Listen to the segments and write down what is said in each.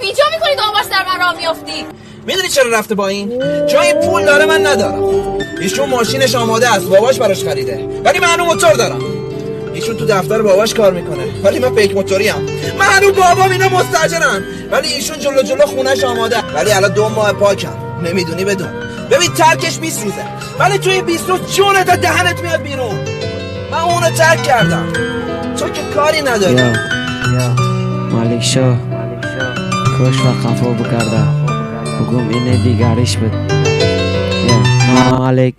بیجا میکنی دامباش در من راه میافتی. میدونی چرا رفته با این؟ جای پول داره من ندارم. ایشون ماشینش آماده است، باباش براش خریده، ولی من هنوز موتور دارم. ایشون تو دفتر باباش کار میکنه ولی من پیک موتوری ام. من هنوز بابام اینا مستاجرن ولی ایشون جلو خونش آماده، ولی الان 2 ماه پاکم. نمیدونی بدون. ببین ترکش میسوزه ولی توی 20 روز جونت از دهنت میاد بیرون. من اونو ترک کردم، تو که کاری نداری. یا مالک شاه کش و خفا بکرده بگم اینه دیگریش بد. یا مالک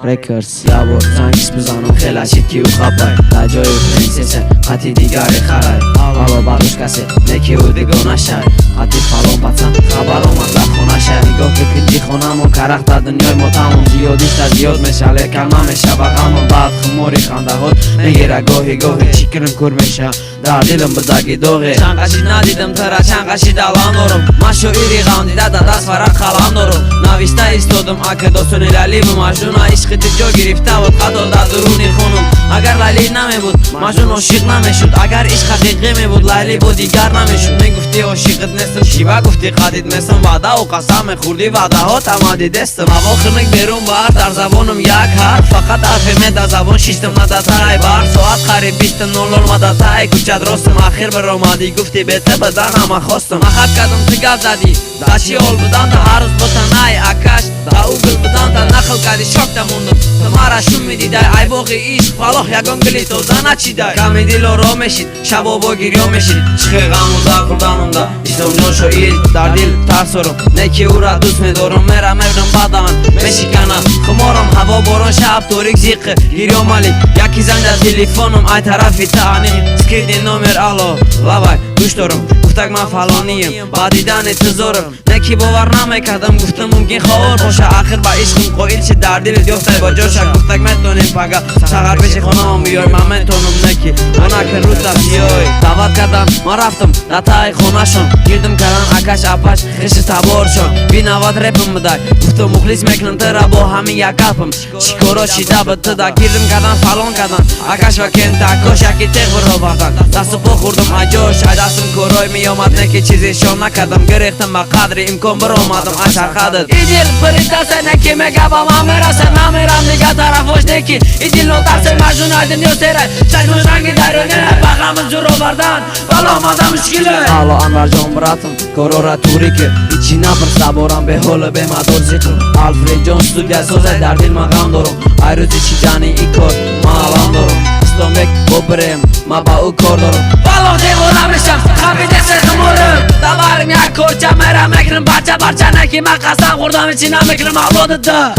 رکرز یا بار سانگس بزنم خیلشید که او خبای تا جای او پرنسسه قطی دیگری خرای آبا باروش کسی نکی او دیگو نشای قطی فالون بطن خبر آمد در خونه شای نگاه که کنجی خونم و کرخ تا دنیای ما تمام زیادیش تا زیاد میشه لیکن من میشه بغمم بعد خموری خنده هود میگیره گاهی چیکرم کر میشه در دلم بزاگی دوغی چند قشید ندیدم ترا چند قشید الان دارم مشو ایری غاندیده در دست فرق خلان دارم نویسته ایستادم اکه داستانی لالی به مجنون عشق جا گرفته بود قدر در درونی خونم اگر لالی نمی بود مجنون عاشق نمیشد اگر عشق حقیقی می بود لالی بود دیگر نمیشد میگفتی عاشقت نیستم شیوه گفتی قدید میسم وعده و قسم خوردی وعده ها تمادی دستم اواخر نک بیرون بار در زبانم یک حرف فقط حرف می در زبان شیشتم نداتای بار ساعت قریب 20 نولر مداتای کوچه درستم آخر برآمدی گفتی بهتر بدن اما خواستم اخت کردم تو گپ زدی تا چی اول بدن تا هر روز بتنای آکاش تا او گل بدن تا نخل کردی شک موندم تو مرا شون میدیدی ای باقی عشق فلاح یگان گلی تو زنه چیدی کمی دل رو میشید شبا با گریه میشید چخه غم و در کردنم دا اسلام جان شوید در دل ترسرم نکی او را دوست میدارم میرم بدن میشکنم خمارم هوا باران شب توریک زیقه گریه مالی یکی زنگ در تلفنم ای طرفی تانی سکریدی نمر الو لابای گوش دارم گفتک من فلانیم با دیدن تزارم نکی باور نمیکردم گفتم ممکن خور باشه آخر با عشقم قایل شد در دل دیفته با جوشک گفتک میتونیم پگا سغر پیش خونم بیای من میتونم نکی اونا که رو تفسیای دعوت کردم ما رفتم دتای خونشون گیردم کردن آکاش اپاش خش تبار شد بی نواد رپم بدای گفتم مخلص میکنم ترا با همین یک کلپم چیکارا شیده به تو دا گیردم کردن فلان کردن آکاش و کن تاکوش یکی تق برو بردن دست پا خوردم اجاش دستم کارای میامد نکی چیزی شام نکردم گریختم با قدر امکان برآمدم اشار خدت ایدیل برید دست نکی میگه با من میرسه نمیرم دیگه طرفش نکی ایدیل نو ترس مجنون های دنیا تیره چشمش رنگی درونه بغرم زور آوردن بالا آمده مشکله حالا انور جان براتم کارو را توری که ایچی نبر سبارم به حال به مدار زیتون آلفرید جان استودیا سازه در دل مقام دارم ای روزی چی جانی ای کار ما الان دارم اسلامیک با بریم ما با او کار دارم بالا دیوانه میشم خبی دست خمورم دبارم یک کورچه میرم میکنم بچه برچه نکی من قسم خوردم ایچی نمیکنم اولادت ده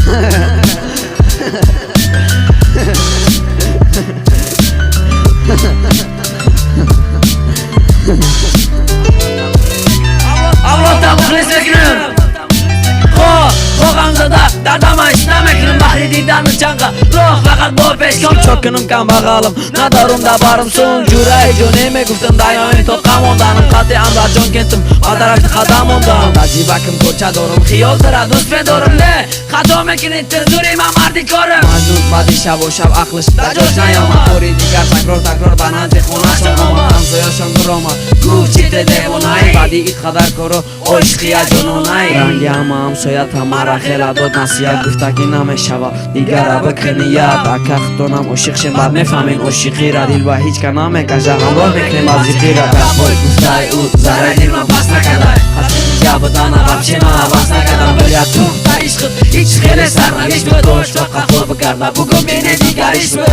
اولادم مخلص میکنم غمزده دردم ایش نمیکنم بحری دیدن چنگه راه فقط با پیشکم چکنم کم بغلم ندارم دبارم سون جوره جونه میگفتم دایانی تو قماندنم قطعی انور جان کنتم با درکت خدا موندم تجیبکم کوچه دارم خیال تره دوست بدارم نه خدا میکنید تزوری من مردی کارم مجنون بعدی شب و شب عقلش دجاش نیامد طوری دیگر تکرار بنازی خونه شم آمد همسایاشم درآمد گفت چی دیوانهی بعدی ایت خدر کرو عشقی جنونهی رنگی همسایت همارا خیلی داد نصیحت گفته که نمیشوه دیگر را بکنی یاد اکختونم عاشق شم بعد میفهمین عاشقی را دل با هیچ که نمیکشه همراه میکنیم بازیقی را کفای گفته او زره دل من بس نکده خستی یا بدن غبشی من بس نکدم ولی تو تا عشقت هیچ خیلی سرنویش بود داشت و قفل بکرده بگم بینه دیگریش بود